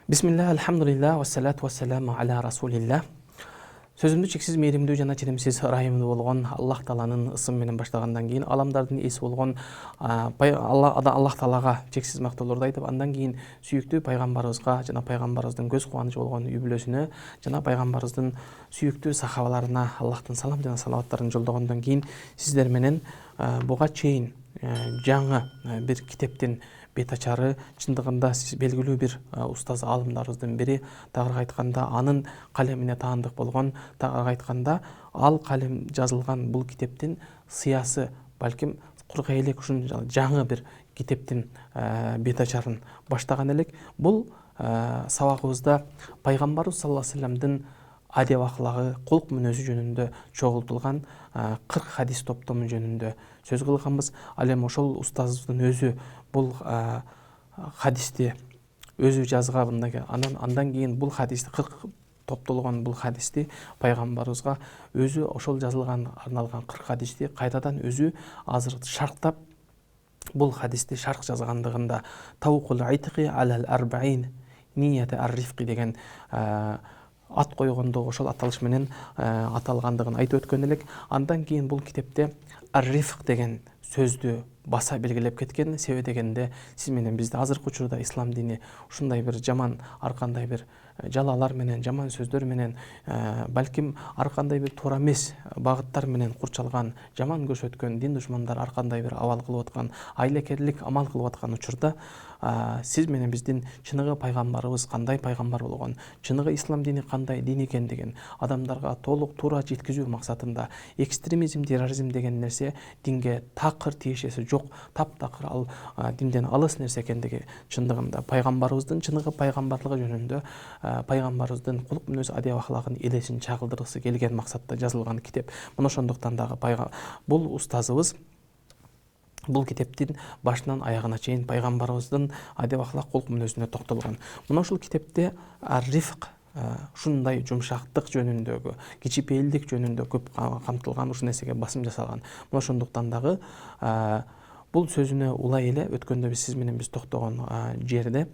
Бисмилlah, алхамдулилlah, вассалату вассаламу аля расулилlah. Сөзімді чексіз мейірімдүү жана ченемсиз ырайымдуу болгон Аллах Тааланын ысым менен баштагандан кийин аламдардын эси болгон Аллах Таалага чексиз мактоолорду айтып, андан кийин сүйүктүү пайгамбарыбызга жана пайгамбарыбыздын көз кубанычы болгон үй бүлөсүнө жана пайгамбарыбыздын сүйүктүү сахабаларына Аллахтын салам жана салаваттарын жолдогондон кийин сиздер менен буга чейин жаңы бир китептин бет ачары, чындыгында белгилүү бир устаз алымдарыбыздын бири, тагыраак айтканда анын калемине таандык болгон, тагыраак айтканда ал калем жазылган бул китептин сыясы, балким кургай элек ушунча жаңы бир китептин бет ачарын баштаган элек. Бул сабагыбызда пайгамбарыбыз саллаллаху алейхи вассаламдын адеп аклагы, кулк мүнөзү жөнүндө чогултулган 40 хадис топтому жөнүндө сөз кылганбыз. Ал эми ошол устазыбыздын өзү бул хадисти өзү жазган, андан кийин бул хадисти 40 топтолгон бул хадисти пайгамбарыбызга өзү ошол жазылган арналган 40 хадисти кайрадан өзү азыр шарктап бул хадисти шарк жазгандыгында Тавкул айтqi алал арбаин ният ар-рифqi деген ат койгондо ошол аталыш менен аталгандыгын айтып өткөн элек. Андан кийин бул китепте ар-рифq деген сөздү баса белгилеп кеткен. Себеби дегенде сиз менен бизде азыркы учурда ислам дини ушундай бир жаман, ар кандай бир жалалар менен, жаман сөздөр менен, балким ар кандай бир туура эмес багыттар менен курчалган, жаман көрсөткөн дин душмандар ар кандай бир абал кылып аткан, айлакерлик амал кылып аткан учурда сиз менен биздин чыныгы пайгамбарыбыз кандай пайгамбар болгон, чыныгы ислам дини кандай дин экендигин адамдарга толук туура жеткизүү максатында экстремизм, терроризм деген нерсе динге такыр тиешеси жок, таптакыр ал динден алыс нерсе экендиги чындыгында пайгамбарыбыздын чыныгы пайгамбарлыгы жөнүндө пайгамбарыбыздын кулк мүнөз адеп аклагын элесин чагылдыргысы келген максатта жазылган китеп. Мына ошондуктан дагы бул устазыбыз бул китептин башынан аягына чейин пайгамбарыбыздын адеп аклак кулк мүнөзүнө токтолгон. Мына ушул китепте ар-рифq ушундай жумшактык жөнүндөгү, кичипейилдик жөнүндө көп камтылган, ушул нерсеге басым жасалган. Мына ошондуктан дагы бул сөзүнө улай эле өткөндө биз сиз менен токтогон жерде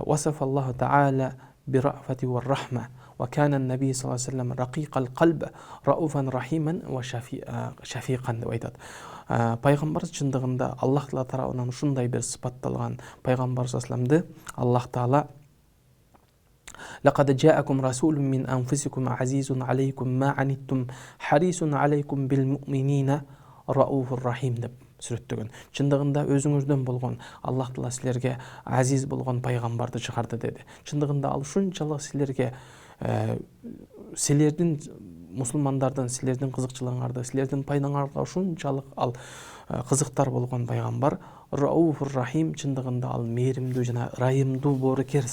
وصف الله تعالى برأفة والرحمة وكان النبي صلى الله عليه وسلم رقيق القلب رؤوفا رحيما وشفيقا деп айтат. Пайгамбарыбыз чындыгында Аллах Таала тарабынан ушундай бир сыпатталган пайгамбар саллаллаху Аллах Таала لقد جاءكم رسول من أنفسكم عزيز عليكم ما عنتم حريص عليكم بالمؤمنين رؤوف رحيم деп сүрөттөгөн. Чындыгында өзүңүздөн болгон Аллах Таала силерге азиз болгон пайгамбарды чыгарды деди. Чындыгында ал ушунчалык силерге силердин мусулмандардын, силердин кызыкчылыгыңарды, силердин пайдаңарга ушунчалык ал кызыктар болгон пайгамбар Рауфур Рахим, чындыгында ал мээримдүү жана ырайымдуу боорукер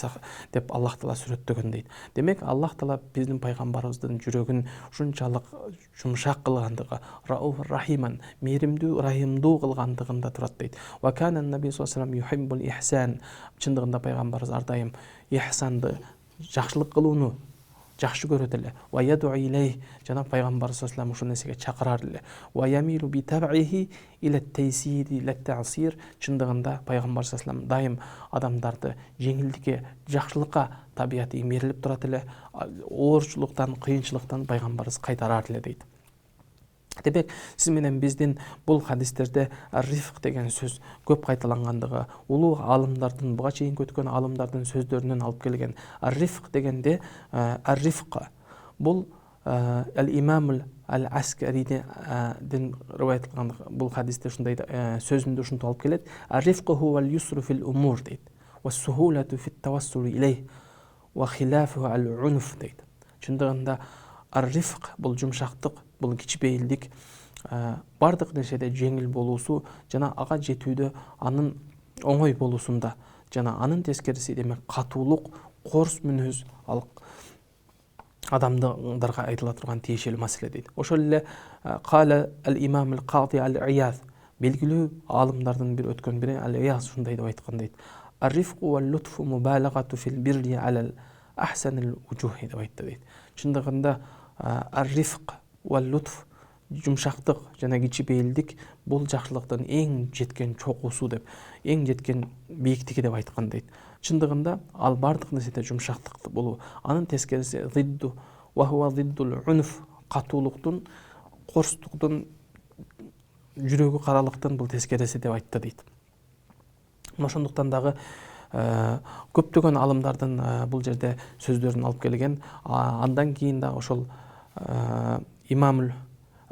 деп Аллах Таала сүрөттөгөн дейт. Демек Аллах Таала биздин пайгамбарыбыздын жүрөгүн ушунчалык жумшак кылгандыгы, Рауфур Рахиман, мээримдүү, ырайымдуу кылгандыгында турат дейт. Ва кана наби саллаллаху алейхи ва саллям юхиббул ихсан. Чындыгында пайгамбарыбыз ар дайым ихсанды, жакшылык кылууну жакшы көрөт эле. Ва яду илейх, жана пайгамбар саллаллаху алейхи ва саллям ушул нерсеге чакырар эле. Ва ямилу би табихи иля тайсири ля та'сир. Чындыгында пайгамбар саллаллаху алейхи ва саллям дайым адамдарды жеңилдикке, жакшылыкка табияты имерилип турат эле. Оорчулуктан, кыйынчылыктан пайгамбарыбыз кайтарар эле дейт. Демек сиз менен биздин бул хадистерде ар-рифq деген сөз көп кайталангандыгы, улуу алымдардын, буга чейин өткөн алымдардын сөздөрүнөн алып келген. Ар-рифq дегенде ар-рифq бул ал-имам ал-аскариден риваят кылган бул хадисте ушундай сөзүндө ушинтип алып келет. Ар-рифq хувал юсру фил умур дейт. Ва сухулату фит тавассул илейх ва хилафу ал-унф дейт. Чындыгында ар-рифq бул жумшактык, бул кичипейилдик, бардык нерседе жеңил болуусу жана ага жетүүдө анын оңой болуусунда, жана анын тескериси демек катуулук, корс мүнөз ал адамдарга айтыла турган тиешелүү маселе дейт. Ошол эле кала ал-имам ал-кади ал-ияз, белгилүү алымдардын бир өткөн бири ал-ияз ушундай деп айткан дейт. Ар-рифqu вал-лутфу мубалагату фил бирри алал ахсанил вужух деп айтты дейт. Чындыгында ар-рифq вал-лутф жумшактык жана кичипейилдик бул жакшылыктын эң жеткен чокусу деп, эң жеткен бийиктиги деп айткан дейт. Чындыгында ал бардык нерседе жумшактыкты болуу. Анын тескериси зидду ва хува зиддул унф, катуулуктун, корстуктун, жүрөгү каралыктын бул тескериси деп айтты дейт. Ошондуктан дагы көптөгөн алымдардын бул жерде сөздөрүн алып келген. Андан кийин да ошол имам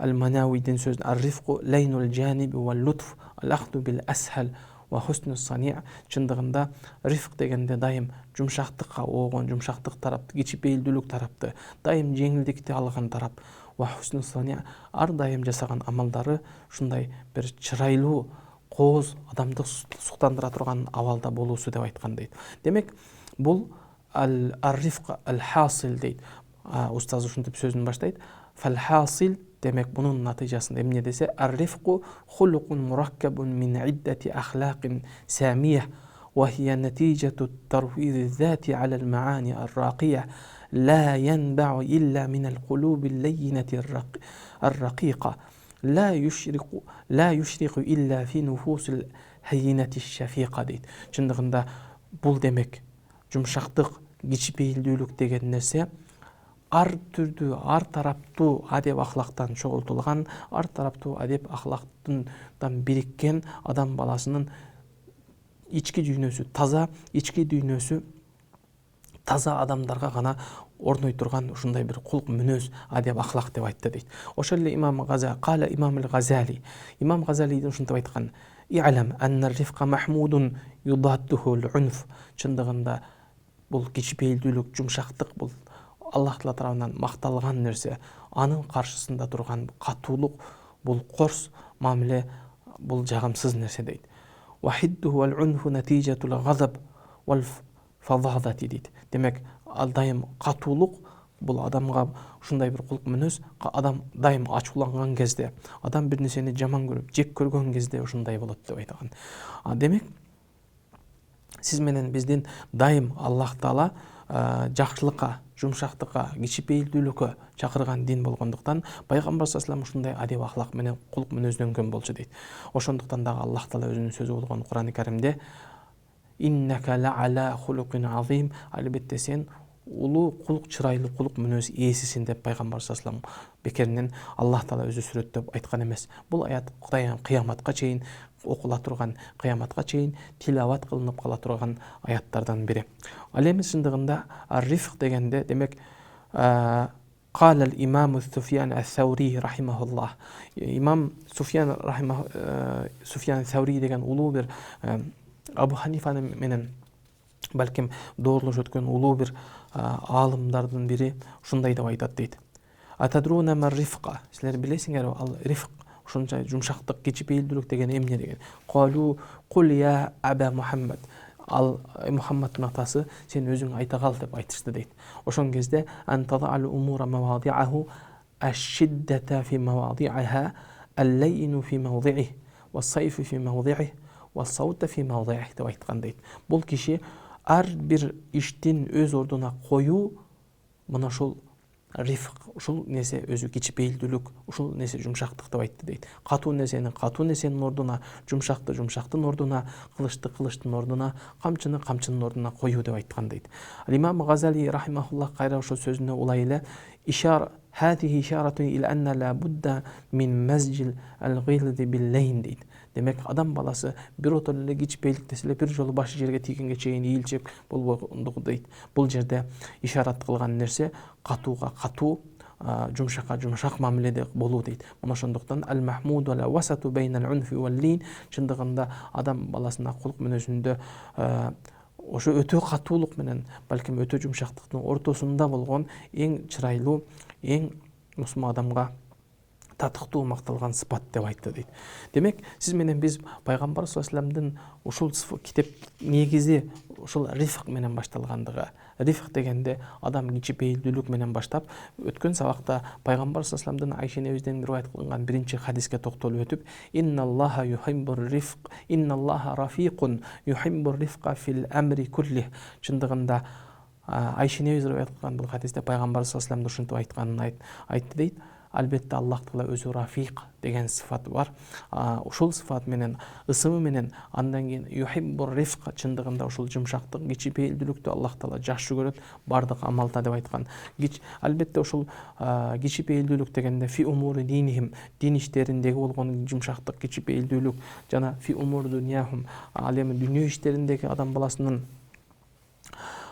Ал-Манауидин сөзүн ар-рифқу лайнул жаниб ва лутф ал-ахду бил асхал ва хуснус сани'. Чындыгында рифк дегенде дайым жумшактыкка оогон, жумшактык тарапты, кичипейилдүүлүк тарапты, дайым жеңилдикти алган тарап. Ва хуснус сани' ар дайым жасаган амалдары ушундай бир чырайлуу, кооз, адамды суктандыра турган абалда болуусу деп айткан дейт. Демек, бул ар-рифк ал-хасил дейт. Устаз ушинтип сөзүн баштайт. Фал-хасил демек бунун натыйжасында эмне десе, ар-рифку хулукун мураккабун мин иддати ахлaqin самия ва хия натижату ат-тарвиз az-zati ala al-maani ar-raqiyah la yanba'u illa min al-qulub al-layyinati ar-raqiqa la yushriqu illa fi nufus al-hayyinati ash-shafiqa дейт. Чындыгында бул демек жумшактык, кичипейилдүүлүк деген нерсе ар түрдүү, ар тараптуу адеп ахлактан чогултулган, ар тараптуу адеп ахлактан бириккен адам баласынын ички дүйнөсү таза, ички дүйнөсү таза адамдарга гана орной турган ушундай бир кулк мүнөз, адеп ахлак деп айтты дейт. Ошол эле имам Газали, имам Газалидин ушинтип айткан: "И'лам анна ар-рифка махмудун юдаттуху ал-унф". Чындыгында бул кичипейилдүүлүк, жумшактык бул Аллах Таала тарабынан макталган нерсе. Анын каршысында турган катуулук, бул корс мамиле, бул жагымсыз нерсе дейт. Вахиддуху ал-унфу натижатул газаб вал фададати дейт. Демек, ал дайым катуулук бул адамга ушундай бир кулк мүнөз, адам дайым ачууланган кезде, адам бир нерсени жаман көрүп, жек көргөн кезде ушундай болот деп айткан. Демек, сиз менен биздин дайым Аллах Таала жакшылыкка, жумшактыкка, кичипейилдүүлүккө чакырган дин болгондуктан пайгамбар саллаллаху алейхи вассалам ушундай адеп ахлак менен кулк мүнөздөнгөн болчу дейт. Ошондуктан дагы Аллах Таала өзүнүн сөзү болгон Кур'ан-ы Каримде иннака ла ала хулукин азим, албетте сен улуу кулк, чырайлуу кулк мүнөз ээсисин деп пайгамбар саллаллаху алейхи вассалам бекеринен Аллах Таала өзү сүрөттөп айткан эмес. Бул аят Кудайдын кыяматка чейин окула турган, кыяматка чейин тилават кылынып кала турган аяттардан бири. Ал эми чындыгында ар-рифк дегенде демек قال الإمام سفيان الثوري رحمه الله. إمام سفيان الثوري деген улуу бир Абу Ханифаны менен балким доорлош өткөн улуу бир аалымдардын бири ушундай деп айтат дейт. Атадруна мар-рифка. Силер билесиңер ал рифк, ушунча жумшактык, кичипейилдүүлүк деген эмне деген. Калу кул я Аба Мухаммад. Ал Мухаммадтын атасы, сен өзүң айта кал деп айтышты дейт. Ошон кезде антадал умура мавади'аху аш-шиддата фи мавади'аха ал-лайну фи мавди'ихи ва-сайфу фи мавди'ихи ва-саута фи мавди'ихи деп айткан дейт. Бул киши ар бир иштин өз ордуна коюу, мына ушул рифк, ушул нерсе өзү кичипейилдүүлүк, ушул нерсе жумшактык деп айтты дейт. Катуу нерсенин ордуна, жумшактын ордуна, кылычтын ордуна, камчынын ордуна коюу деп айткан дейт. Имам Газали рахимахуллах кайра ошол сөзүнө улай эле хадихи ишаратун ил анна ла будда мин мазжил ал-гилди бил-лейн дейт. Демек, адам баласы бир отол эле кичипейилдик деле бир жолу башы жерге тийгенге чейин ийилчек болбогондугу дейт. Бул жерде ишарат кылган нерсе катууга катуу, жумшакка жумшак мамиледе болуу дейт. Мына ошондуктан ал-махмуду ла васату байнал унфи вал-лин, чындыгында адам баласына кулк мүнөзүндө ошо өтө катуулук менен, балким өтө жумшактыктын ортосунда болгон эң чырайлуу, эң мусулман адамга татыктуу макталган сыпат деп айтты дейт. Демек, сиз менен биз пайгамбар саллаллаху алейхи вассаламдын ушул китеп негизи ушул рифк менен башталгандыгы. Рифк дегенде адам кичипейилдүүлүк менен баштап, өткөн сабакта пайгамбар саллаллаху алейхи вассалам Айша энебизден риваят кылынган биринчи хадиске токтолуп өтүп, инналлаха юхиббур рифк, инналлаха рафиқун юхиббур рифка фил амри кулли. Чындыгында Айша энебиз риваят кылган бул хадисте пайгамбар саллаллаху алейхи вассалам ушинтип айтканын айтты дейт. албетте Аллах Таала өзү рафиq деген сыфаты бар. Ушул сыфат менен, ысымы менен, андан кийин юхиббур рифq, чындыгында ушул жумшактык, кичипейилдүүлүктү Аллах Таала жакшы көрөт бардык амалда деп айткан. Албетте ушул кичипейилдүүлүк дегенде фи умури динихим, дин иштериндеги болгон жумшактык, кичипейилдүүлүк жана фи умур дуньяхум, ал эми дүйнө иштериндеги адам баласынын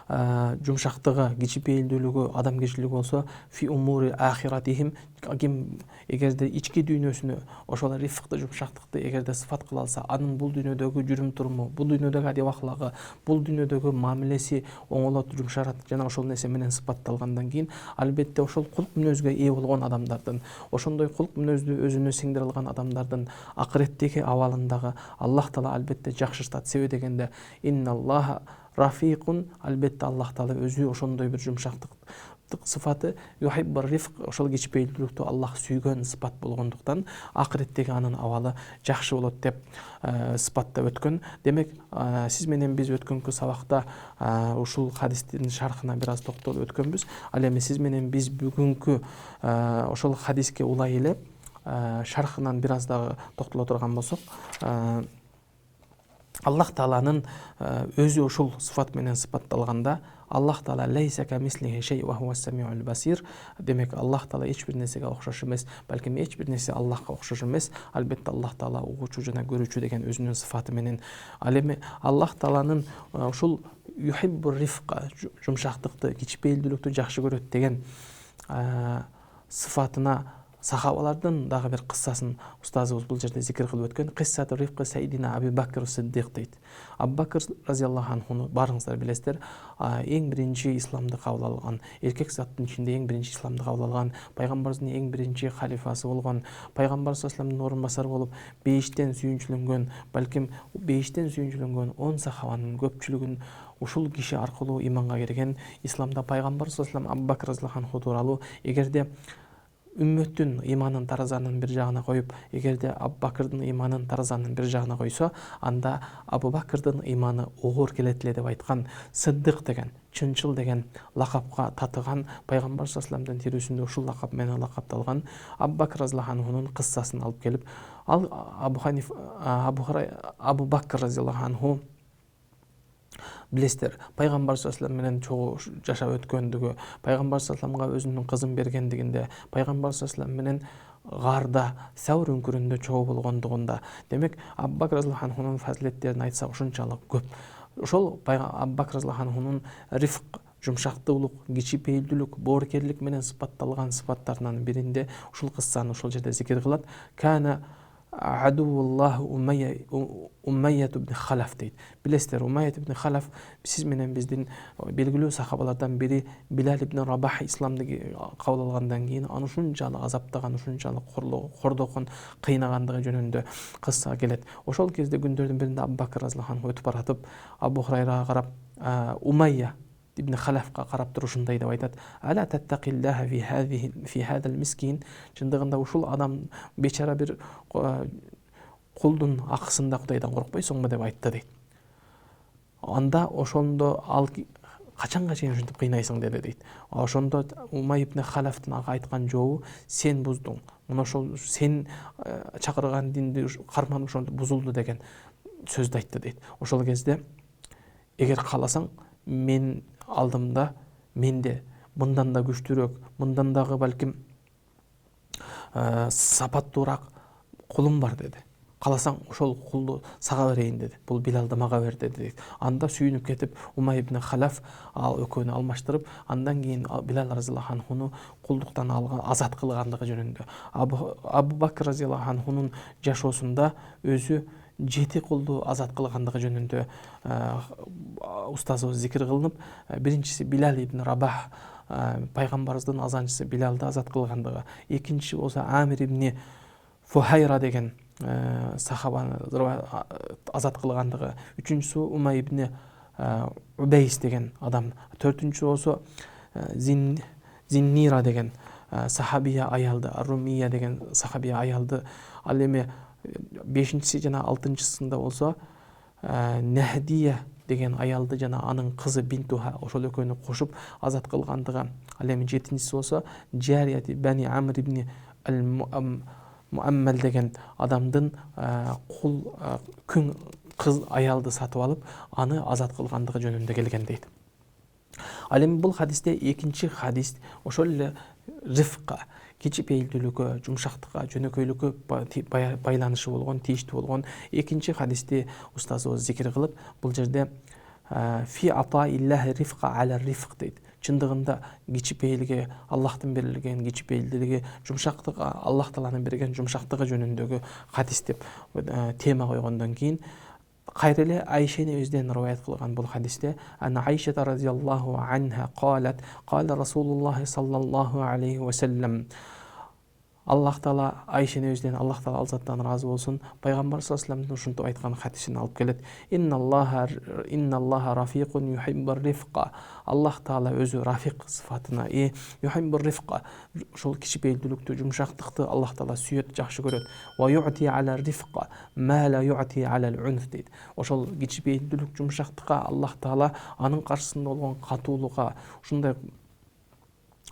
жумшактыгы, кичипейилдүүлүгү, адамгерчилиги болсо фи умури ахиратихим, ким эгерде ички дүйнөсүнө ошол рифкты, жумшактыкты эгерде сыфат кыла алса, анын бул дүйнөдөгү жүрүм туруму, бул дүйнөдөгү адеп аклагы, бул дүйнөдөгү мамилеси оңолот, жумшарат жана ошол нерсе менен сыпатталгандан кийин албетте ошол кулк мүнөзгө ээ болгон адамдардын, ошондой кулк мүнөздү өзүнө сиңдире алган адамдардын акыреттеги абалындагы Аллах Таала албетте жакшыртат. Себеби дегенде инналлаха рафиqun, албетте Аллах Таала өзү ошондой бир жумшактык сыфаты, юхиббур рифq, ошол кичипейилдүүлүктү Аллах сүйгөн сыпат болгондуктан акыреттеги анын абалы жакшы болот деп сыпаттап өткөн. Демек, сиз менен биз өткөнкү сабакта ушул хадистин шархына бир аз токтолуп өткөнбүз. Ал эми сиз менен биз бүгүнкү ошол хадиске улай эле шархынан бир аз дагы токтоло турган болсок, Аллах Тааланын өзү ушул сыфат менен сыпатталганда, Аллах Таала лейса камислихи шей ва хуа самиул басир. Демек, Аллах Таала эч бир нерсеге окшош эмес, балким эч бир нерсе Аллахка окшош эмес. Албетте Аллах Таала угуучу жана көрүүчү деген өзүнүн сыфаты менен. Ал эми Аллах Тааланын ушул юхиббур рифка, жумшактыкты, кичипейилдүүлүктү жакшы көрөт деген сыфатына сахабалардын дагы бир кыссасын устазыбыз бул жерде зикир кылып өткөн. Кыссату рифқи Сайдина Аби Бакр Сиддик дейт. Абу Бакр разияллаху анхуну баарыңыздар билесиздер, эң биринчи исламды кабыл алган, эркек заттын ичинде эң биринчи исламды кабыл алган, пайгамбарыбыздын эң биринчи халифасы болгон, пайгамбар саллаллаху алейхи орун басары болуп, бейиштен сүйүнчүлөнгөн, балким бейиштен сүйүнчүлөнгөн 10 сахабанын көпчүлүгүн ушул киши аркылуу иманга кирген. Исламда пайгамбар саллаллаху алейхи Абу Бакр разияллаху анху тууралуу эгерде үммөттүн иманын таразанын бир жагына коюп, эгерде Абу Бакрдын иманын таразанын бир жагына койсо, анда Абу Бакрдын иманы оор келет эле деп айткан. Сыддык деген, чынчыл деген лакапка татыган, пайгамбар саллаллаху алейхи вассаламдын тирүүсүндө ушул лакап менен лакапталган Абу Бакр разияллаху анхунун кыссасын алып келип, ал Абу Бакр разияллаху анху билесиздер, пайгамбар саллаллаху алейхи менен чогуу жашап өткөндүгү, пайгамбар саллаллаху алейхи өзүнүн кызын бергендигинде, пайгамбар саллаллаху алейхи менен гаарда Саур үңкүрүндө чогуу болгондугунда. Демек, Абу Бакр разияллаху анхунун фазилеттерин айтсак ушунчалык көп. Ошол Абу Бакр разияллаху анхунун рифк, жумшактуулук, кичипейилдүүлүк, боорукерлик менен сыпатталган сыпаттарынын биринде ушул кыссаны ушул жерде зикир кылат. Кана Адувуллах Умайят ибн Халаф дейт. Билесиздер, Умайят ибн Халаф сиз менен биздин белгилүү сахабалардан бири. Билал ибн Рабах исламды кабыл алгандан кийин аны ушунчалык азаптаган, ушунчалык кордогон, кыйнагандыгы жөнүндө кысса келет. Ошол кезде күндөрдүн биринде Абу Бакр разияллаху анху өтүп баратып, Абу Хурайрага карап, Умайя ибн Халафка карап туруп ушундай деп айтат: "Ала таттакиллаха фи хадал мискин", чындыгында ушул адам бечара бир кулдун акысында Кудайдан коркпойсуңбу деп айтты дейт. Анда ошондо ал качанга чейин ушинтип кыйнайсың деди дейт. Ошондо Умай ибн Халафтын ага айткан жообу: "Сен буздуң. Мына ошол сен чакырган динди карманып ошондо бузулду" деген сөздү айтты дейт. Ошол кезде эгер кааласаң, мен алдымда менде мындан да күчтүүрөөк, мындан дагы балким сапаттуураак кулум бар деди. Кааласаң ошол кулду сага берейин деди. Бул Билалды мага бер деди. Анда сүйүнүп кетип Умай ибн Халаф ал экөөнү алмаштырып, андан кийин Билал разияллаху анхуну кулдуктан алган, азат кылгандыгы жөнүндө. Абу Бакр разияллаху анхунун жашоосунда өзү 7 кулду азат кылгандыгы жөнүндө устазыбыз зикир кылынып, биринчиси Билал ибн Рабах, пайгамбарыбыздын азанчысы Билалды азат кылгандыгы. Экинчиси болсо Амир ибн Фухайра деген сахабаны азат кылгандыгы. Үчүнчүсү Умай ибн Убейс деген адам. Төртүнчүсү болсо Зиннира деген сахабия аялды, Румия деген сахабия аялды. Ал эми бешинчиси жана алтынчысында болсо Нахдия деген аялды жана анын кызы Бинтуха, ошол экөөнү кошуп азат кылгандыгы. Ал эми жетинчиси болсо Жарияти Бани Амр ибн муаммал деген адамдын кул күң кыз аялды сатып алып, аны азат кылгандыгы жөнүндө келген дейт. Ал эми бул хадисте экинчи хадис ошол эле рифка, кичипейилдүүлүккө, жумшактыкка, жөнөкөйлүккө байланышы болгон, тийиштүү болгон экинчи хадисти устазыбыз зикир кылып, бул жерде фи атаиллахи рифка аля рифк дейт. Чындыгында кичипейилге, Аллахтын берилген кичипейилдиги, жумшактыкка Аллах тааланын берген жумшактыгы жөнүндөгү хадис деп тема койгондон кийин кайра эле Айшени өздөн риваят кылган бул хадисте ана Айша радhiyallahu anha قالت قال رسول الله صلى الله عليه وسلم Аллах таала Айшени өздөн, Аллах таала ал заттан разы болсун, пайгамбар саллаллаху алейхи ва салламдын ушинтип айткан хадисин алып келет. Инналлаха рафиқун юхиббур рифқа. Аллах таала өзү рафиқ сыфатына юхиббур рифқа. Ошол кичипейилдүүлүктү, жумшактыкты Аллах таала сүйөт, жакшы көрөт. Ва юъти аля рифқа ма ла юъти аля ал-унф дейт. Ошол кичипейилдүүлүк, жумшактыкка Аллах таала анын каршысында болгон катуулукка, ушундай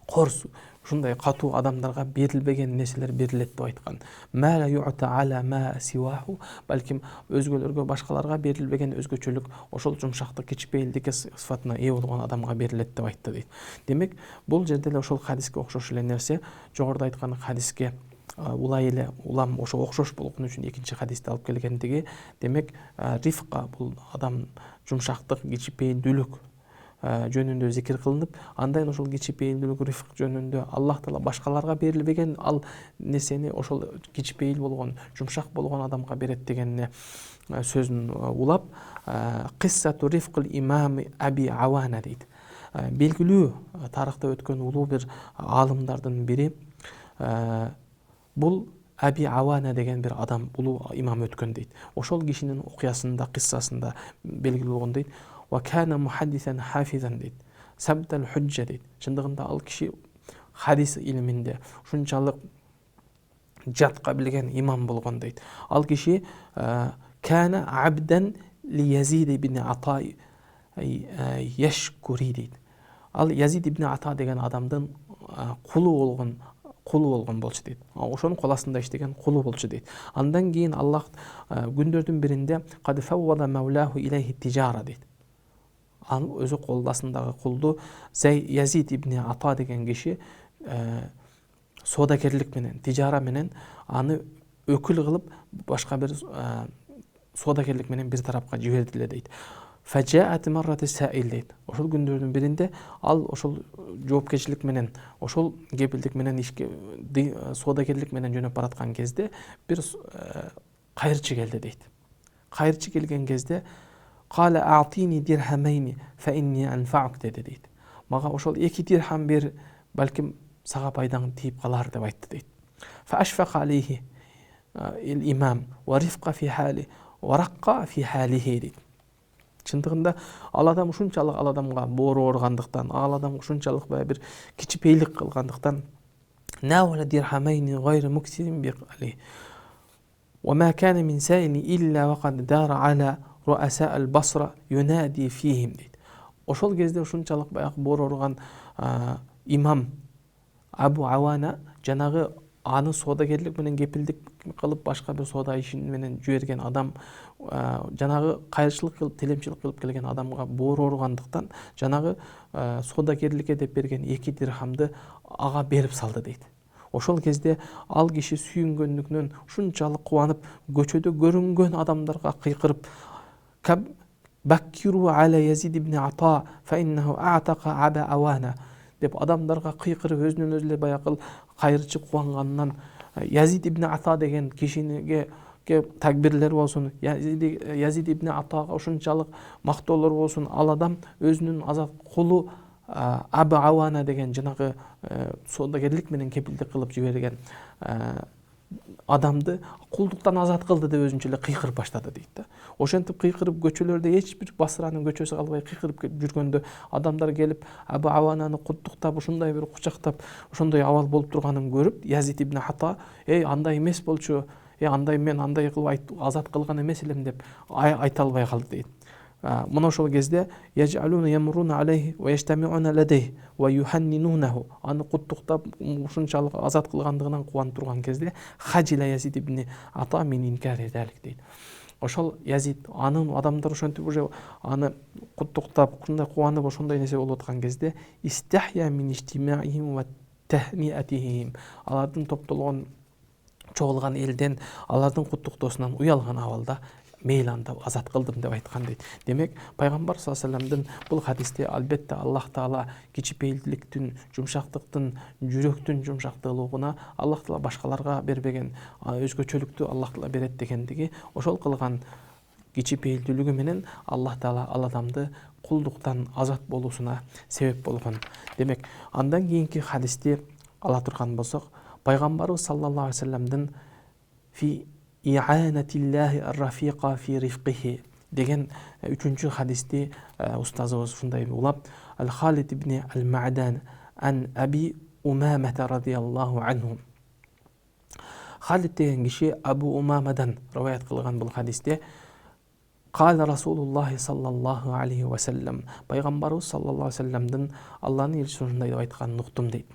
корс, ушундай катуу адамдарга берилбеген нерселер берилет деп айткан. Ма ла юъта аля ма сиваху, балким өзгөлөргө, башкаларга берилбеген өзгөчөлүк ошол жумшактык, кичипейилдик сыфатына ээ болгон адамга берилет деп айтты дейт. Демек, бул жерде эле ошол хадиске окшош эле нерсе, жогоруда айткан хадиске улай эле улам ошо окшош болгон үчүн экинчи хадисти алып келгендиги. Демек, рифка бул адам жумшактык, кичипейилдүүлүк жөнүндө зикир кылынып, андайын ошол кичипейилдүүлүк, рифк жөнүндө Аллах таала башкаларга берилбеген ал нерсени ошол кичипейил болгон, жумшак болгон адамга берет дегенине сөзүн улап, киссату рифкул имам Аби Авана дейт. Белгилүү тарыхта өткөн улуу бир аалымдардын бири бул Аби Авана деген бир адам, улуу имам өткөн дейт. Ошол кишинин окуясында, кыссасында белгилүү болгон дейт. Wa kana muhaddithan hafizan дейт. Сабтал худжа дейт. Чындыгында ал киши хадис илиминде ушунчалык жатка билген имам болгон дейт. Ал киши kana abdan li Yazid ibn Ata yashkuri дейт. Ал Yazid ibn Ata деген адамдын кулу болгон болчу дейт. Ошонун кол астында иштеген кулу болчу дейт. Андан кийин Аллах күндөрдүн биринде qad fawwada mawlahu ilayhi tijara дейт. Анын өзү кол астындагы кулду Yazid ibn Ата деген киши соодагерлик менен, тижара менен аны өкүл кылып башка бир соодагерлик менен бир тарапка жиберди эле дейт. Фажаат марраты саил дейт. Ошол күндөрдүн биринде ал ошол жоопкерчилик менен, ошол кепилдик менен ишке соодагерлик менен жөнөп бараткан кезде бир кайырчы келди дейт. Кайырчы келген кезде Qala a'tini dirhamayni fa inni anfa'uk deyт. Мага ошол 2 дирхам бер, балким сага пайдаң тийип калар деп айтты дейт. Fa ashfaqa alayhi al-imam wa rifqa fi hali wa raqqa fi halihi дейт. Чындыгында ал адам ушунчалык ал адамга боору органдыктан, ал адам ушунчалык бир кичипейлик кылгандыктан nawala dirhamayni ghayra muksibin bi alayhi. Wa ma kana min sa'ili illa waqad dara ala Ru'asa al-Basra yunadi fihim дейт. Ошол кезде ушунчалык баягы боор орган имам Абу Авана жанагы аны соодагерлик менен кепилдик кылып башка бир соода ишин менен жиберген адам жанагы кайырчылык кылып, телемчилик кылып келген адамга боор органдыктан жанагы соодагерликке деп берген 2 дирхамды ага берип салды дейт. Ошол кезде ал киши сүйүнгөндүкнөн ушунчалык кубанып, көчөдө көрүнгөн адамдарга кыйкырып Баккиру аля Yazid ibn Ata fa innahu a'taqa Aba Awana деп адамдарга кыйкырып өзүнөн өзү баягы кайырчы кубанганынан Yazid ibn Ata деген кишиге такбирлер болсун, Yazid ibn Atага ушунчалык мактоолор болсун, ал адам өзүнүн азат кулу Аба Авана деген жанагы соодагерлик менен кепилдик кылып жиберген адамды кулдуктан азат кылды деп өзүнчө эле кыйкырып баштады дейт да. Ошентип кыйкырып көчөлөрдө эч бир Басранын көчөсү калбай кыйкырып жүргөндө адамдар келип Абу Авананы куттуктап, ушундай бир кучактап, ошондой абал болуп турганын көрүп, Yazid ibn Ата, андай эмес болчу, андай мен андай кылып азат кылган эмес элем деп айта албай калды дейт. мына ошол кезде яжалуна ямруна алейхи ва яжтамиуна ладейхи ва юханнинунаху, аны куттуктап ушунчалык азат кылгандыгынан кубанып турган кезде хаджила Язид ибн Ата мин инкари залик дейт. Ошол Язид анын адамдар ошентип уже аны куттуктап ушундай кубанып ошондой нерсе болуп аткан кезде истахя мин иштимаихим ва тахниатихим, алардын топтолгон чогулган элден алардын куттуктоосунан уялган абалда мейлі анда азат кылдым деп айткан дейт. Демек пайгамбар саллаллаху алейхи вассаламдын бул хадисте албетте Аллах таала кичипейилдиктин, жумшактыктын, жүрөктүн жумшактуулугуна Аллах таала башкаларга бербеген өзгөчөлүктү Аллах таала берет дегендиги, ошол кылган кичипейилдүүлүгү менен Аллах таала ал адамды кулдуктан азат болуусуна себеп болгон. Демек андан кийинки хадисти ала турган болсок, пайгамбарыбыз саллаллаху алейхи вассаламдын фи иъанатиллахи ар-рафиqa фи рифқихи деген үчүнчү хадисти устазыбыз ушундай улап: Ал-Халид ибн Ал-Ма'дан ан Аби Умамата радияллаху анху. Халид деген киши Абу Умамадан риваят кылган бул хадисте: Кала Расулуллахи саллаллаху алейхи ва саллам, пайгамбарыбыз саллаллаху алейхи ва салламдын Аллахнын элчиси ушундай деп айтканын уктум дейт.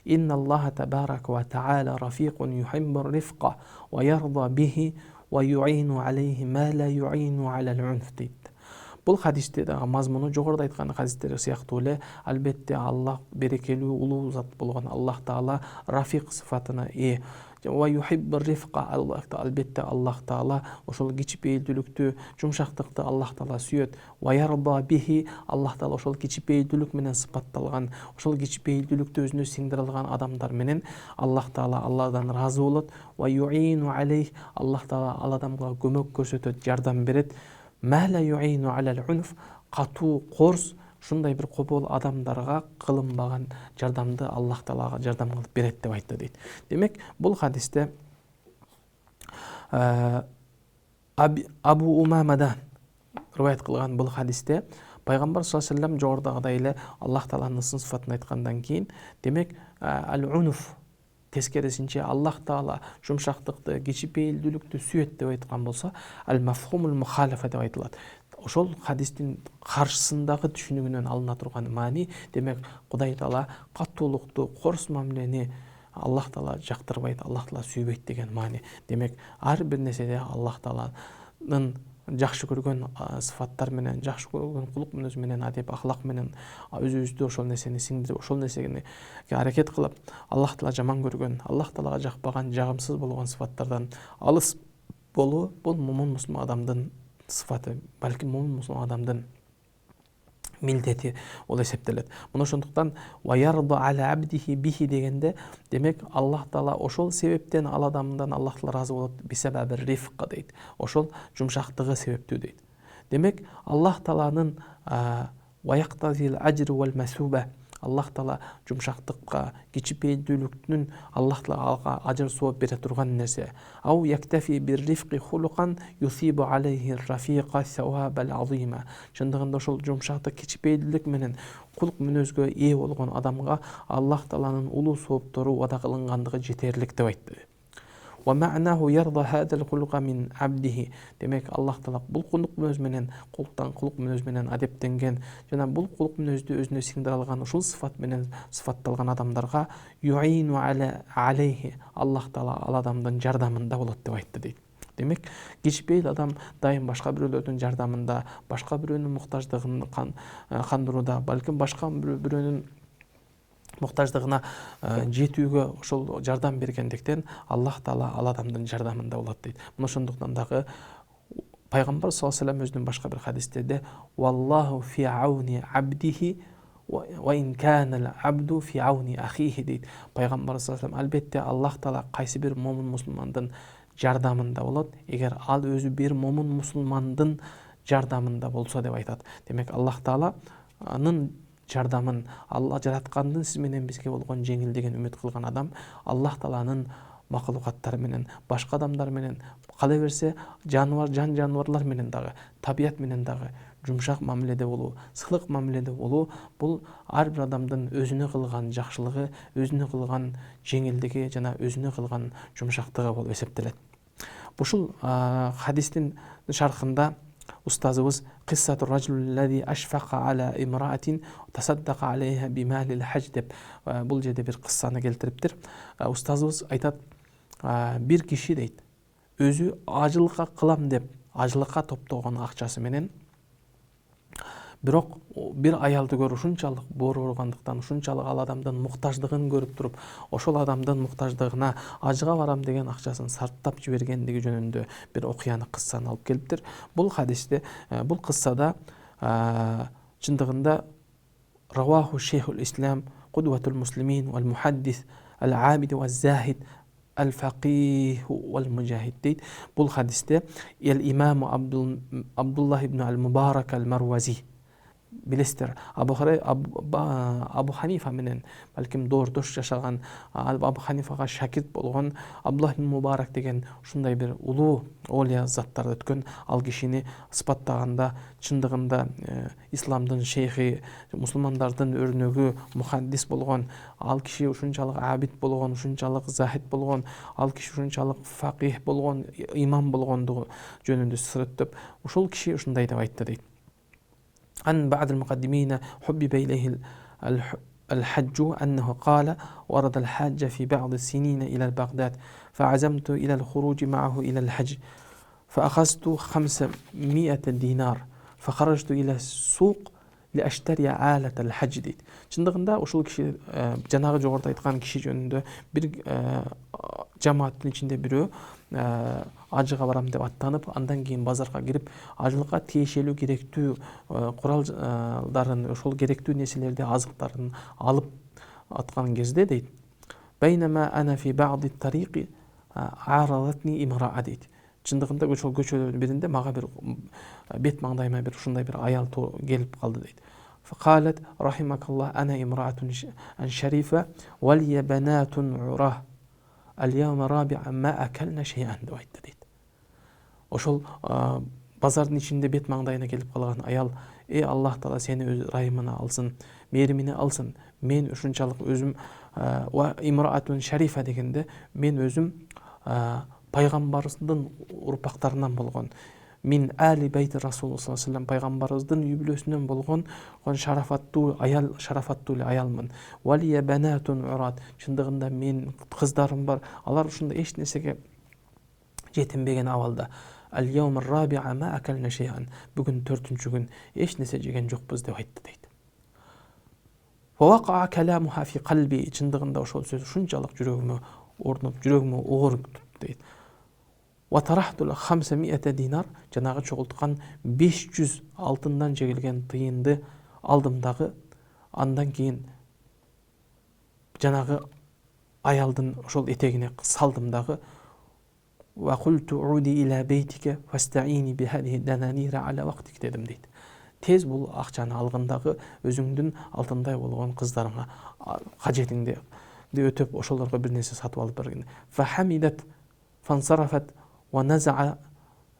Инна Аллаха табарака ва таала рафиқун юхиббу рифқа ва ярда бихи ва юину алейхи ма ла юину алал унф дейт. Бул хадисте дагы мазмуну жогоруда айткан хадистер сыяктуу эле, албетте Аллах берекелүү, улуу зат болгон Аллах таала рафиқ сыфатына ээ. Ва юхиббу рифқа, албетте Аллах таала ошол кичипейилдүүлүктү, жумшактыкты Аллах таала сүйөт. Ва ярда бихи, Аллах таала ошол кичипейилдүүлүк менен сыпатталган, ошол кичипейилдүүлүктү өзүнө сиңдире алган адамдар менен Аллах таала Алладан разы болот. Ва юину алейх, Аллах таала ал адамга көмөк көрсөтөт, жардам берет. Ма ла юину алал унф, катуу, корс, ушундай бир кобол адамдарга кылынбаган жардамды Аллах таалага жардам кылып берет деп айтты дейт. Демек бул хадисте Абу Умамадан риваят кылган бул хадисте пайгамбар саллаллаху алейхи вассалам жогорудагыдай эле Аллах тааланын сын сыфатын айткандан кийин, демек ал-унф тескерисинче Аллах таала жумшактыкты, кичипейилдүүлүктү сүйөт деп айткан болсо, ал-мафхумул мухалафа деп айтылат. Ошол хадистин каршысындагы түшүнүгүнөн алына турган маани, демек Кудай таала каттуулукту, корс мамилени Аллах таала жактырбайт, Аллах таала сүйбөйт деген маани. Демек ар бир нерседе Аллах тааланын жакшы көргөн сыфаттар менен, жакшы көргөн кулук мүнөз менен, адеп ахлак менен өзүбүздү ошол нерсени сиңдирип, ошол нерсени аракет кылып, Аллах таала жаман көргөн, Аллах таалага жакпаган, жагымсыз болгон сыфаттардан алыс болуу, бул мумун мусулман адамдын сыфаты, балки мумун мусулман адамдын милдети ол эсептелет. Мына ошондуктан ва ярда ала абдихи бихи дегенде, демек Аллах таала ошол себептен ал адамдан Аллах таала разы болот, бисабаби рифқа дейт. Ошол жумшактыгы себептүү дейт. Демек Аллах тааланын ва яктазил ажр вал масуба, Аллах таала жумшактыкка, кичипейилдүүлүктүн Аллах таалага ажыр сооп бере турган нерсе. Ау яктафи бир рифқи хулуқан юсибу алейхи рафиқа сауабал азима. Чындыгында ошол жумшактык, кичипейилдүүлүк менен кулук мүнөзгө ээ болгон адамга Аллах тааланын улуу сооптору вада кылынгандыгы жетерлик деп айтты. Ва ма'наху ярда хадал хулуқа мин абдихи. Демек Аллах таала бул кулук мүнөз менен, кулук мүнөз менен адептенген жана бул кулук мүнөздү өзүнө сиңдире алган ушул сыфат менен сыфатталган адамдарга юину алейхи, Аллах таала ал адамдын жардамында болот деп айтты дейт. Демек кичипейил адам дайым башка бирөөлөрдүн жардамында, башка бирөөнүн муктаждыгын кандырууда, балким башка бирөөнүн муктаждыгына жетүүгө ошол жардам бергендиктен Аллах таала ал адамдын жардамында болот дейт. Мына ошондуктан дагы пайгамбар саллаллаху алейхи вассалам өзүнүн башка бир хадистерде валлаху фи ауни абдихи ва ин канал абду фи ауни ахихи дейт. Пайгамбар саллаллаху алейхи вассалам албетте Аллах таала кайсы бир момун мусулмандын жардамында болот, эгер ал өзү бир момун мусулмандын жардамында болсо деп айтат. Демек Аллах тааланын жардамын, Алла жараткандын сиз менен бизге болгон жеңилдигин үмүт кылган адам Аллах тааланын макулукаттары менен, башка адамдар менен, кала берсе жаныбарлар менен дагы, табият менен дагы жумшак мамиледе болуу, сылык мамиледе болуу, бул ар бир адамдын өзүнө кылган жакшылыгы, өзүнө кылган жеңилдиги жана өзүнө кылган жумшактыгы болуп эсептелет. Ушул хадистин шархында устазыбыз киссату ражуллази ашфаqa ala imra'atin tasaddaqa alayha bimalil hajj деп бул жерде бир кыссаны келтириптир. Устазыбыз айтат, бир киши дейт, өзү ажылыкка кылам деп ажылыкка топтогон акчасы менен бирок бир аялды көрүп ушунчалык боору ооругандыктан, ушунчалык ал адамдын муктаждыгын көрүп туруп, ошол адамдын муктаждыгына ажыга барам деген акчасын сарптап жибергендиги жөнүндө бир окуяны, кыссаны алып келиптир. Бул хадисте, бул кыссада чындыгында раваху шейхул ислам кудватул муслимин вал мухаддис ал абид вал захид ал фақих вал мужахид дейт. Бул хадисте эл имаму Абдуллах ибн ал Мубарак ал Марвази, билесиздер, Абу Ханифа менен балким доордош жашаган, Абу Ханифага шакирт болгон Абдуллах ибн Мубарак деген ушундай бир улуу олия заттар өткөн. Ал кишини сыпаттаганда чындыгында исламдын шейхи, мусулмандардын өрнөгү, мухаддис болгон, ал киши ушунчалык абид болгон, ушунчалык захид болгон, ал киши ушунчалык фақих болгон, имам болгондугу жөнүндө сүрөттөп, ушул киши ушундай деп айтты дейт. عن بعض المقدمين حبب إليه الحج أنه قال ورد الحاج في بعض السنين إلى بغداد فعزمت إلى الخروج معه إلى الحج فأخذت 500 دينار فخرجت إلى السوق لأشتري آلة الحج дейт. Чындыгында ушул киши жанагы жогоруда айткан киши жөнүндө бир жамааттын ичинде бирөө ажыга барам деп аттанып, андан кийин базарга кирип, ажылыкка тиешелүү керектүү куралдарын, ошол керектүү нерселерди, азыктарын алып аткан кезде дейт. Байнама ана фи ба'ди тариqi арадатни имра'a дейт. Чындыгында ошол көчөлөрдүн биринде мага бир бет маңдайыма бир ушундай бир аял келип калды дейт. Факалат рахимакаллах ана имраатун шарифа валия банатун урах al-yawma rabi'a ma akalna shay'an деп айтты дейт. Ошол базардын ичинде бет маңдайына келип калган аял, Аллах Таала сени өз райымына алсын, мээримине алсын. Мен ушунчалык өзүм имраатун шарифа дегенде мен өзүм пайгамбарыбыздын урпактарынан болгон, мин али бейти Расулуллах саллаллаху алейхи ва саллям, пайгамбарыбыздын үй бүлөсүнөн болгон шарафаттуу аял, шарафаттуу аялмын. Валия банатун урат, чындыгында мен кыздарым бар, алар ушундай эч нерсеге жетинбеген абалда. Ал-yawm ar-rabi'a ma akalna shay'an, бүгүн 4-чү күн эч нерсе жеген жокпуз деп айтты дейт. Ваqa каламуха фи qalbi, чындыгында ошол сөз ушунчалык жүрөгүмө орнуп, жүрөгүмө оор tuttu дейт. Ва тарахтул 500 динар, жанагы чогулткан 500 алтындан жегилген тыйынды алдым дагы, андан кийин жанагы аялдын ошол этегине салдым дагы. Ва култу уди ила бейтике фастаини би хадиhi дананира ala вактик дедим дейт. Тез бул акчаны алгандагы өзүңдүн алтындай болгон кыздарыңа кажетиңди өтөп ошолорго бир нерсе сатып алып бергин. Фа хамидат фансарафат ونزع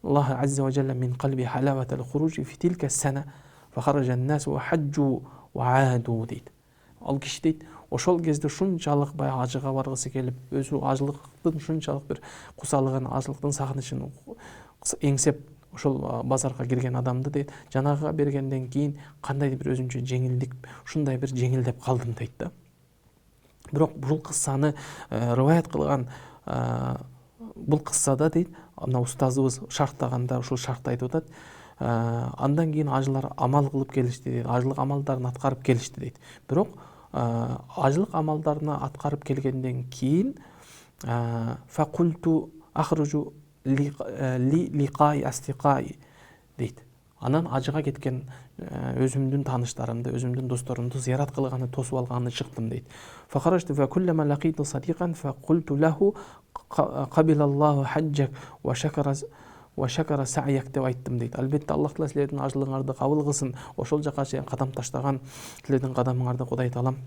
الله عز وجل من قلبي حلاوة الخروج في تلك السنة فخرج الناس وحجوا وعادوا дейт. Ал киши дейт, ошол кезде ушунчалык баягы ажыга баргысы келип, өзү ажылыктын ушунчалык бир кусалыгын, ажылыктын сагынычын эңсеп ошол базарга кирген адамды дейт, жанагыга бергенден кийин кандайдыр бир өзүнчө жеңилдик, ушундай бир жеңилдеп калдым дейт да. Бирок бул кыссаны риваят кылган бул кыссада дейт, мына устазыбыз шарттаганда ушул шартты айтып атат. Андан кийин ажылар амал кылып келишти дейт, ажылык амалдарын аткарып келишти дейт. Бирок ажылык амалдарын аткарып келгенден кийин факульту ахружу лиqai астиqai дейт. Анан ажыга кеткен өзүмдүн тааныштарымды, өзүмдүн досторумду зыярат кылганы, тосуп алганы чыктым дейт. Фахарajtu fa kullama laqitu sadiqan fa qultu lahu qabilallahu hajjak wa shakara sa'yak деп айттым дейт. Албетте Аллах Таала силердин ажылыгыңарды кабыл кылсын, ошол жака чейин кадам таштаган силердин кадамыңарды Кудай Таалам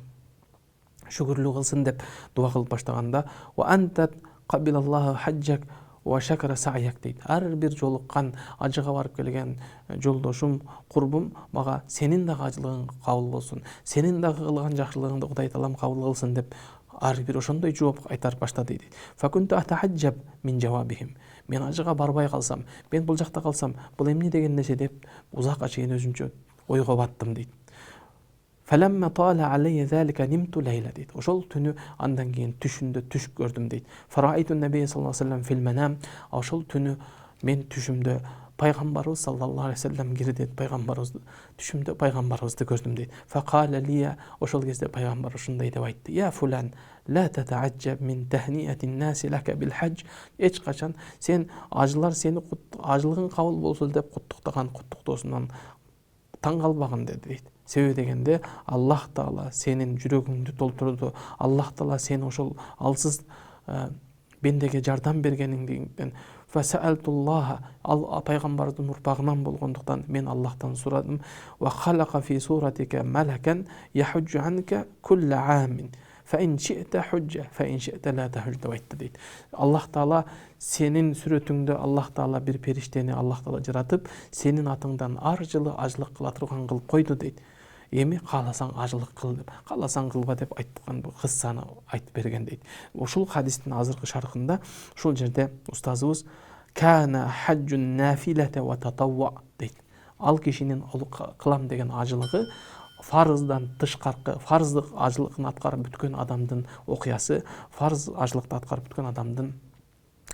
шүгүрлүү кылсын деп дуа кылып баштаганда wa anta qabilallahu hajjak wa shakara sa'yak дейт. Ар бир жолуккан ажыга барып келген жолдошум, курбум, мага сенин дагы ажылыгың кабыл болсун, сенин дагы кылган жакшылыгыңды Кудай Таалам кабыл кылсын деп ар бир ошондой жооп кайтарып баштады дейт. Факунту атахаджаб мин жавабихим. мен ажыга барбай калсам, мен бул жакта калсам, бул эмне деген нерсе деп узакка чейин өзүнчө ойго баттым дейт. فَلَمَّا طَالَ عَلَيَّ ذَلِكَ نِمْتُ لَيْلَ дейт. Ошол түнү андан кийин түшүмдө түш көрдүм дейт. فَرَأَيْتُ النَّبِيَّ صلى الله عليه وسلم في المنام. Ошол түнү мен түшүмдө пайгамбарыбыз саллаллаху алейхи вассалам кирди, пайгамбарыбыз түшүмдө пайгамбарыбызды көрдүм дейт. فَقَالَ لِيَ. Ошол кезде пайгамбар ушундай деп айтты: "Я фулан, لا تتعجب من تهنئة الناس لك بالحج." Эч качан сен ажылар сени ажылыгың кабыл болсун деп куттуктаган куттуктоосунан таң калбагын дейт. Себеби дегенде Аллах Таала сенин жүрөгүңдү толтурду. Аллах Таала сени ошол алсыз бендеге жардам бергениңден фасаалтуллаха, ал пайгамбардын урпагынан болгондуктан мен Аллахтан сурадым. Ва халака фи суратика малакан яхуджу анка кулла амин. فَإِنْ شِئْتَ حُجَّ فَإِنْ شِئْتَ لَا تَحُجَّ деп айтты дейт. Аллах Таала сенин сүрөтүңдө Аллах Таала бир периштени Аллах Таала жаратып, сенин атыңдан ар жылы ажылык кыла турган кылып койду дейт. Эми кааласаң ажылык кыл деп, кааласаң кылба деп айткан бул кыссаны айтып берген дейт. Ушул хадистин азыркы шаркында ушул жерде устазыбыз кана хаджун нафилата ва татавва дейт. Ал кишинин кылам деген ажылыгы фарыздан тышкаркы, фарыздык ажылыгын аткарып бүткөн адамдын окуясы, фарыз ажылыкты аткарып бүткөн адамдын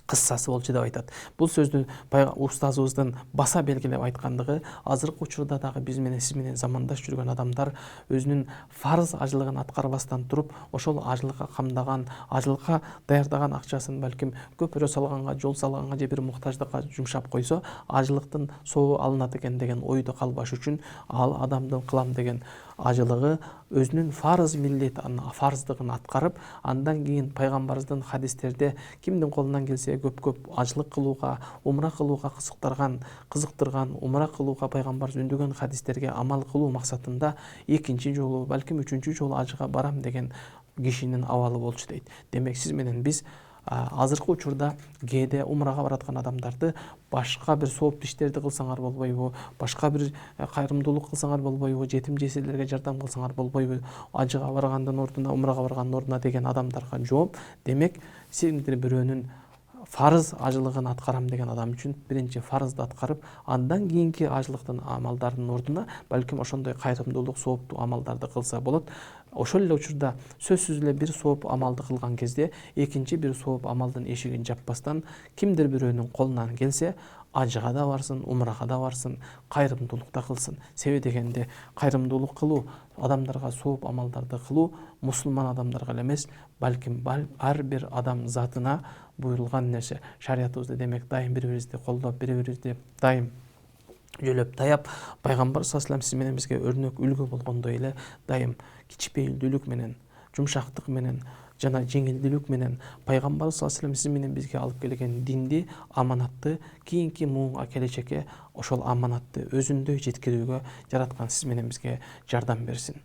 кыссасы болчу деп айтат. Бул сөздү устазыбыздын баса белгилеп айткандыгы азыркы учурда дагы биз менен сиз менен замандаш жүргөн адамдар өзүнүн фарыз ажылыгын аткарбастан туруп, ошол ажылыкка камдаган, ажылыкка даярдаган акчасын балким көпүрө салганга, жол салганга же бир муктаждыкка жумшап койсо, ажылыктын сообу алынат экен деген ойдо калбаш үчүн ал адамдын кылам деген ажылыгы өзүнүн фарыз миллетин, фарыздыгын аткарып, андан кийин пайгамбарыбыздын хадистерде кимдин колунан келсе көп ажылык кылууга, умра кылууга кызыктырган, умра кылууга пайгамбарыбыз үндөгөн хадистерге амал кылуу максатында экинчи жолу, балким үчүнчү жолу ажыга барам деген кишинин абалы болчу дейт. Демек сиз менен биз азыркы учурда кээде умрага бараткан адамдарды башка бир сооп иштерди кылсаңар болбойбу, башка бир кайрымдуулук кылсаңар болбойбу, жетим жесирлерге жардам кылсаңар болбойбу, ажыга баргандын ордуна, умрага баргандын ордуна деген адамдарга жооп, демек сиңдир бирөөнүн фарыз ажылыгын аткарам деген адам үчүн биринчи фарызды аткарып, андан кийинки ажылыктын амалдардын ордуна балким ошондой кайрымдуулук, сооптуу амалдарды кылса болот. Ошол эле учурда сөзсүз эле бир сооп амалды кылган кезде экинчи бир сооп амалдын эшигин жаппастан кимдир бирөөнүн колунан келсе ажыга да барсын, умрага да барсын, кайрымдуулук да кылсын. Себеби дегенде кайрымдуулук кылуу, адамдарга сооп амалдарды кылуу мусулман адамдарга эле эмес, балким ар бир адам затына буйрулган нерсе. Шариятыбызда демек дайым бири-бирибизди колдоп, бири-бирибизди дайым жөлөп таяп, пайгамбар саллаллаху алейхи вассалам сиз менен бизге өрнөк үлгү болгондой эле дайым кичпейилдүүлүк менен, жумшактык менен жана жеңилдүүлүк менен пайгамбар саллаллаху алейхи вассалам сиз менен бизге алып келген динди, аманатты кийинки муунга келечекке ошол аманатты өзүндөй жеткирүүгө жараткан сиз менен бизге жардам берсин.